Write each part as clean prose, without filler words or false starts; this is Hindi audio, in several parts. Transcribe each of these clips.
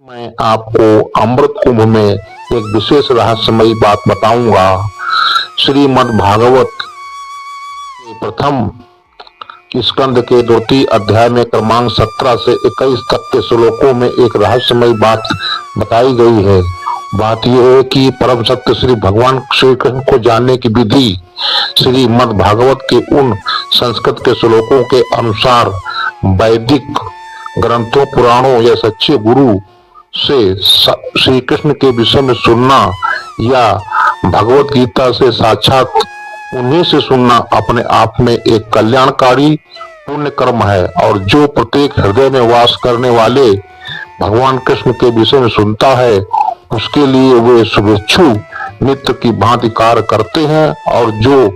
मैं आपको अमृत कुंभ में एक विशेष रहस्यमयी बात बताऊंगा। श्रीमद् भागवत के प्रथम स्कंद के द्वितीय अध्याय में क्रमांक 17 से 21 तक के श्लोकों में एक रहस्यमयी बात बताई गई है। बात यह है कि परम सत्य श्री भगवान श्री कृष्ण को जानने की विधि श्रीमद् भागवत के उन संस्कृत के श्लोकों के अनुसार वैदिक ग्रंथों, पुराणों या सच्चे गुरु से श्री कृष्ण के विषय में सुनना या भगवत गीता से साक्षात उन्हीं से सुनना अपने आप में एक कल्याणकारी पुण्य कर्म है, और जो प्रत्येक हृदय में वास करने वाले भगवान कृष्ण के विषय में सुनता है उसके लिए वे शुभेच्छु मित्र की भांति कार्य करते हैं, और जो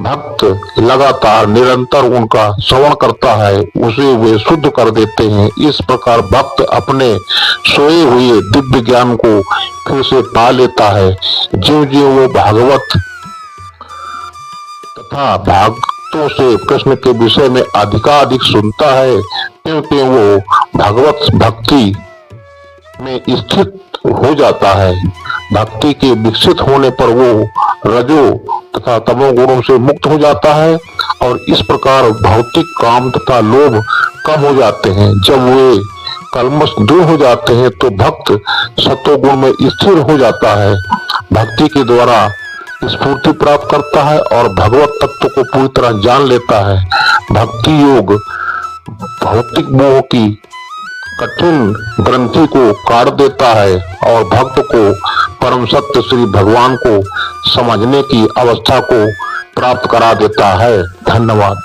भक्त लगातार निरंतर उनका श्रवण करता है उसे वे शुद्ध कर देते हैं। इस प्रकार भक्त अपने सोए हुए दिव्य ज्ञान को फिर से पा लेता है। ज्यों ज्यों वो भागवत तथा भक्तों से कृष्ण के विषय में अधिकाधिक सुनता है, त्यों त्यों वो भगवत भक्ति में स्थित हो जाता है। भक्ति के विकसित होने पर वो रजो तथा तमो गुणों से मुक्त हो जाता है, और इस प्रकार भौतिक काम तथा लोभ कम हो जाते हैं। जब वे कल्मश दूर हो जाते हैं तो भक्त सत्वगुण में स्थिर हो जाता है, भक्ति के द्वारा स्फूर्ति प्राप्त करता है और भगवत तत्व को पूरी तरह जान लेता है। भक्ति योग भौतिक मोह की कठिन ग्रंथि को काट देता है और भक्त को परम सत्य श्री भगवान को समझने की अवस्था को प्राप्त करा देता है। धन्यवाद।